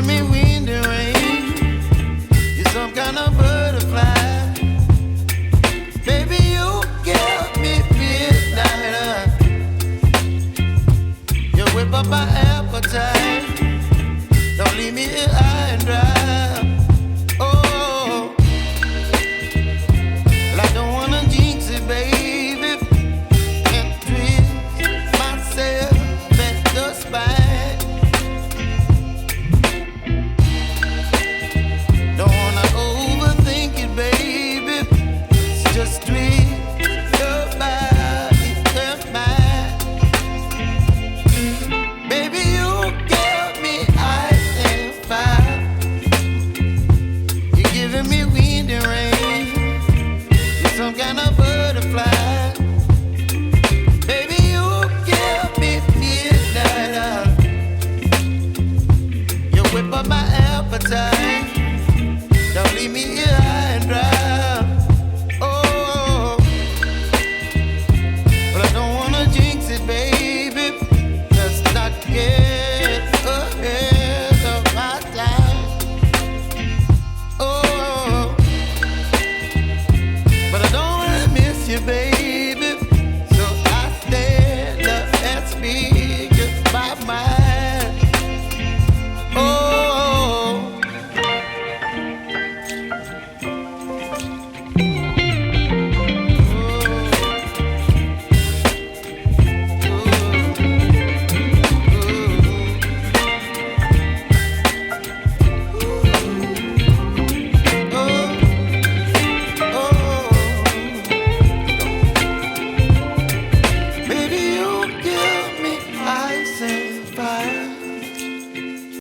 giving me wind and rain. You're some kind of butterfly. Baby, you give me midnight. You whip up my appetite. Don't leave me here high and dry. Oh, well, I don't wanna jinx it, baby. Can't twist myself at the spine. Don't wanna overthink it, baby. It's just twist your body and mine. Baby, you give me ice and fire. You're giving me wind and rain. You're some kind of butterfly. Baby, you give me midnight. You whip up my appetite. Don't leave me